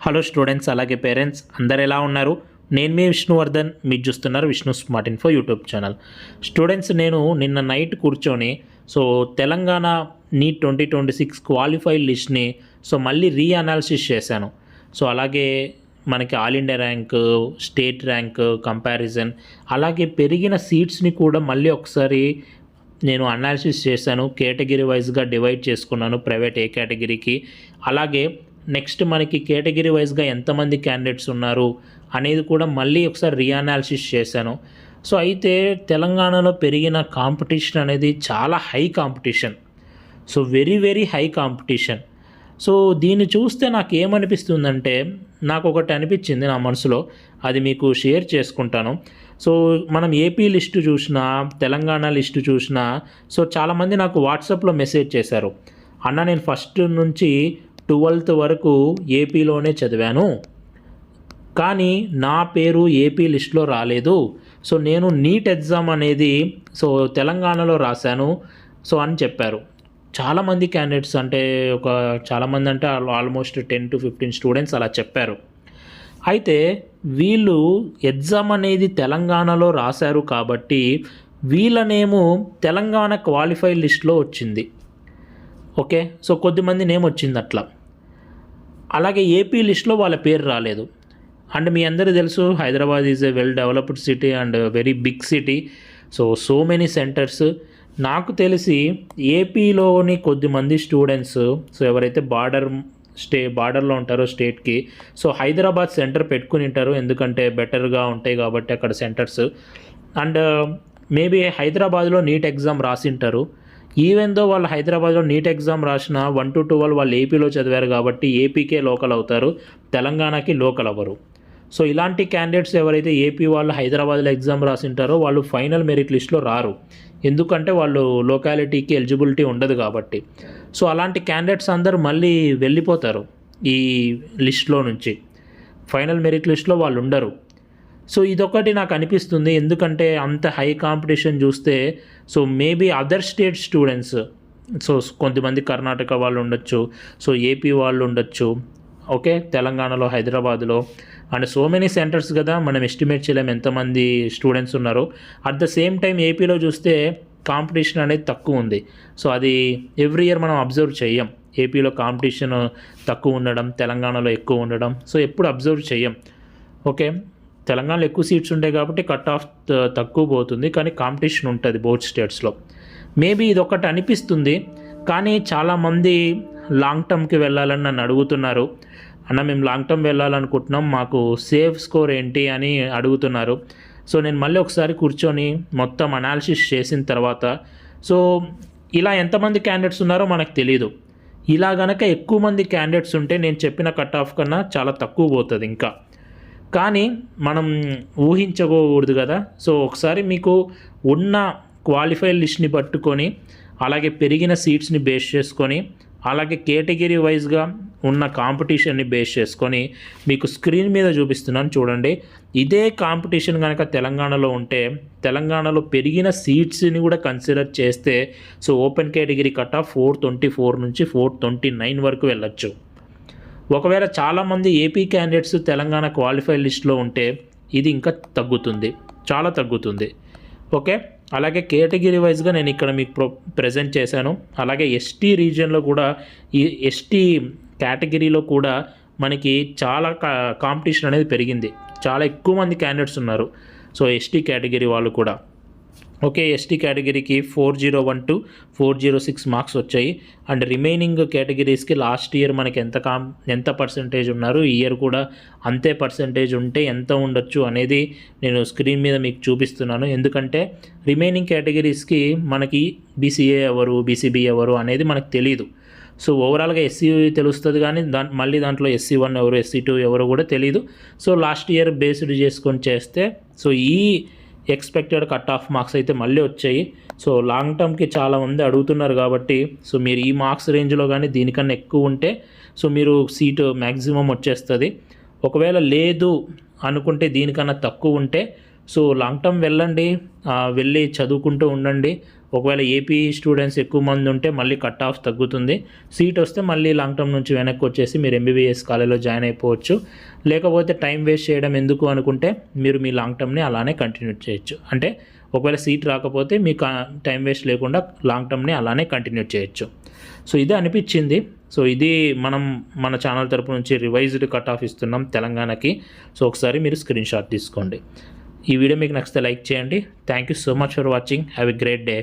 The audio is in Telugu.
హలో స్టూడెంట్స్, అలాగే పేరెంట్స్ అందరు ఎలా ఉన్నారు? నేను మీ విష్ణువర్ధన్, మీరు చూస్తున్నారు Vishnu smart info YouTube channel. Students, నేను నిన్న నైట్ కూర్చొని తెలంగాణ నీట్ 2026 క్వాలిఫైడ్ లిస్ట్ని మళ్ళీ రీఅనాలిసిస్ చేశాను. అలాగే మనకి all India rank, state rank comparison, అలాగే పెరిగిన సీట్స్ని కూడా మళ్ళీ ఒకసారి నేను అనాలిసిస్ చేశాను. కేటగిరీ వైజ్గా డివైడ్ చేసుకున్నాను, ప్రైవేట్ ఏ కేటగిరీకి, అలాగే నెక్స్ట్ మనకి కేటగిరీ వైజ్గా ఎంతమంది క్యాండిడేట్స్ ఉన్నారు అనేది కూడా మళ్ళీ ఒకసారి రీఅనాలిసిస్ చేశాను. అయితే తెలంగాణలో పెరిగిన కాంపిటీషన్ అనేది చాలా high competition, very very high competition. దీన్ని చూస్తే నాకు ఏమనిపిస్తుందంటే, నాకు ఒకటి అనిపించింది నా మనసులో, అది మీకు షేర్ చేసుకుంటాను. మనం ఏపీ లిస్టు చూసినా, తెలంగాణ లిస్టు చూసినా, చాలామంది నాకు వాట్సాప్లో మెసేజ్ చేశారు, అన్న నేను ఫస్ట్ నుంచి 12th వరకు ఏపీలోనే చదివాను, కానీ నా పేరు ఏపీ లిస్టులో రాలేదు. నేను నీట్ ఎగ్జామ్ అనేది తెలంగాణలో రాశాను అని చెప్పారు. చాలామంది క్యాండిడేట్స్, అంటే చాలామంది అంటే ఆల్మోస్ట్ 10 to 15 స్టూడెంట్స్ అలా చెప్పారు. అయితే వీళ్ళు ఎగ్జామ్ అనేది తెలంగాణలో రాశారు కాబట్టి వీళ్ళనేమో తెలంగాణ క్వాలిఫైడ్ లిస్ట్లో వచ్చింది. ఓకే, కొద్దిమంది నేమ్ వచ్చింది అట్లా. అలాగే ఏపీ లిస్ట్లో వాళ్ళ పేరు రాలేదు. అండ్ మీ అందరికీ తెలుసు, Hyderabad is a well developed city and very big city. So many centres. నాకు తెలిసి ఏపీలోని కొద్దిమంది స్టూడెంట్స్ ఎవరైతే బార్డర్లో ఉంటారో స్టేట్కి, హైదరాబాద్ సెంటర్ పెట్టుకుని ఉంటారు, ఎందుకంటే బెటర్గా ఉంటాయి కాబట్టి అక్కడ సెంటర్స్. అండ్ మేబీ హైదరాబాద్లో నీట్ ఎగ్జామ్ రాసింటారు. ఈవెన్ దో వాళ్ళు హైదరాబాద్లో నీట్ ఎగ్జామ్ రాసిన 1 to 12 వాళ్ళు ఏపీలో చదివారు కాబట్టి ఏపీకే లోకల్ అవుతారు, తెలంగాణకి లోకల్ అవ్వరు. ఇలాంటి క్యాండిడేట్స్ ఎవరైతే ఏపీ వాళ్ళు హైదరాబాద్లో ఎగ్జామ్ రాసింటారో వాళ్ళు ఫైనల్ మెరిట్ లిస్ట్లో రారు, ఎందుకంటే వాళ్ళు లోకాలిటీకి ఎలిజిబిలిటీ ఉండదు కాబట్టి. అలాంటి క్యాండిడేట్స్ అందరూ మళ్ళీ వెళ్ళిపోతారు ఈ లిస్ట్లో నుంచి, ఫైనల్ మెరిట్ లిస్ట్లో వాళ్ళు ఉండరు. ఇదొకటి నాకు అనిపిస్తుంది, ఎందుకంటే అంత హై కాంపిటీషన్ చూస్తే మేబీ అదర్ స్టేట్ స్టూడెంట్స్, కొంతమంది కర్ణాటక వాళ్ళు ఉండొచ్చు, ఏపీ వాళ్ళు ఉండొచ్చు, ఓకే, తెలంగాణలో హైదరాబాద్లో, అండ్ మెనీ సెంటర్స్ కదా, మనం ఎస్టిమేట్ చేయలేము ఎంతమంది స్టూడెంట్స్ ఉన్నారో. అట్ ద సేమ్ టైం ఏపీలో చూస్తే కాంపిటీషన్ అనేది తక్కువ ఉంది. అది ఎవ్రీ ఇయర్ మనం అబ్జర్వ్ చెయ్యం, ఏపీలో కాంపిటీషన్ తక్కువ ఉండడం, తెలంగాణలో ఎక్కువ ఉండడం, ఎప్పుడు అబ్జర్వ్ చెయ్యం. ఓకే, తెలంగాణలో ఎక్కువ సీట్స్ ఉంటాయి కాబట్టి కట్ ఆఫ్ తక్కువ పోతుంది, కానీ కాంపిటీషన్ ఉంటుంది బోత్ స్టేట్స్లో. మేబీ ఇది ఒకటి అనిపిస్తుంది. కానీ చాలామంది లాంగ్ టర్మ్కి వెళ్ళాలని నన్ను అడుగుతున్నారు, అన్న మేము లాంగ్ టర్మ్ వెళ్ళాలనుకుంటున్నాం, మాకు సేఫ్ స్కోర్ ఏంటి అని అడుగుతున్నారు. నేను మళ్ళీ ఒకసారి కూర్చొని మొత్తం అనాలిసిస్ చేసిన తర్వాత, ఇలా ఎంతమంది క్యాండిడేట్స్ ఉన్నారో మనకు తెలీదు. ఇలా గనక ఎక్కువ మంది క్యాండిడేట్స్ ఉంటే నేను చెప్పిన కట్ ఆఫ్ కన్నా చాలా తక్కువ పోతుంది ఇంకా. కానీ మనం ఊహించకూడదు కదా. ఒకసారి మీకు ఉన్న క్వాలిఫైడ్ లిస్ట్ని పట్టుకొని, అలాగే పెరిగిన సీట్స్ని బేస్ చేసుకొని, అలాగే కేటగిరీ వైజ్గా ఉన్న కాంపిటీషన్ని బేస్ చేసుకొని మీకు స్క్రీన్ మీద చూపిస్తున్నాను చూడండి. ఇదే కాంపిటీషన్ కనుక తెలంగాణలో ఉంటే, తెలంగాణలో పెరిగిన సీట్స్ని కూడా కన్సిడర్ చేస్తే ఓపెన్ కేటగిరీ కట్ ఆఫ్ 424 నుంచి 429 వరకు వెళ్ళొచ్చు. ఒకవేళ చాలామంది ఏపీ క్యాండిడేట్స్ తెలంగాణ క్వాలిఫైడ్ లిస్ట్లో ఉంటే ఇది ఇంకా తగ్గుతుంది, చాలా తగ్గుతుంది. ఓకే, అలాగే కేటగిరీ వైజ్గా నేను ఇక్కడ మీకు ప్రజెంట్ చేశాను. అలాగే ఎస్టీ రీజియన్లో కూడా, ఈ ఎస్టీ కేటగిరీలో కూడా మనకి చాలా కాంపిటీషన్ అనేది పెరిగింది, చాలా ఎక్కువ మంది క్యాండిడేట్స్ ఉన్నారు. ఎస్టీ కేటగిరీ వాళ్ళు కూడా. ఓకే, ఎస్టీ కేటగిరీకి 4012 to 406 మార్క్స్ వచ్చాయి. అండ్ రిమైనింగ్ కేటగిరీస్కి లాస్ట్ ఇయర్ మనకి ఎంత పర్సంటేజ్ ఉన్నారు, ఈ ఇయర్ కూడా అంతే పర్సంటేజ్ ఉంటే ఎంత ఉండొచ్చు అనేది నేను స్క్రీన్ మీద మీకు చూపిస్తున్నాను. ఎందుకంటే రిమైనింగ్ కేటగిరీస్కి మనకి బీసీఏ ఎవరు, బీసీబీ ఎవరు అనేది మనకు తెలీదు. ఓవరాల్గా ఎస్సీ తెలుస్తుంది, కానీ మళ్ళీ దాంట్లో SC1 ఎవరు, SC2 ఎవరు కూడా తెలీదు. లాస్ట్ ఇయర్ బేస్డ్ చేసుకొని చేస్తే ఈ ఎక్స్పెక్టెడ్ కట్ ఆఫ్ మార్క్స్ అయితే మళ్ళీ వచ్చాయి. లాంగ్ టర్మ్కి చాలామంది అడుగుతున్నారు కాబట్టి మీరు ఈ మార్క్స్ రేంజ్లో కానీ దీనికన్నా ఎక్కువ ఉంటే మీరు సీటు మ్యాక్సిమం వచ్చేస్తుంది. ఒకవేళ లేదు అనుకుంటే దీనికన్నా తక్కువ ఉంటే లాంగ్ టర్మ్ వెళ్ళండి, వెళ్ళి చదువుకుంటూ ఉండండి. ఒకవేళ ఏపీ స్టూడెంట్స్ ఎక్కువ మంది ఉంటే మళ్ళీ కట్ ఆఫ్ తగ్గుతుంది. సీట్ వస్తే మళ్ళీ లాంగ్ టర్మ్ నుంచి వెనక్కి వచ్చేసి మీరు ఎంబీబీఎస్ కాలేజ్లో జాయిన్ అయిపోవచ్చు. లేకపోతే టైం వేస్ట్ చేయడం ఎందుకు అనుకుంటే మీరు మీ లాంగ్ టర్మ్ని అలానే కంటిన్యూ చేయొచ్చు. అంటే ఒకవేళ సీట్ రాకపోతే మీకు టైం వేస్ట్ లేకుండా లాంగ్ టర్మ్ని అలానే కంటిన్యూ చేయొచ్చు. సో ఇదే అనిపించింది. సో ఇది మనం మన ఛానల్ తరపు నుంచి రివైజ్డ్ కట్ ఆఫ్ ఇస్తున్నాం తెలంగాణకి. సో ఒకసారి మీరు స్క్రీన్ షాట్ తీసుకోండి. ఈ వీడియో మీకు నచ్చితే లైక్ చేయండి. Thank you so much for watching. Have a great day.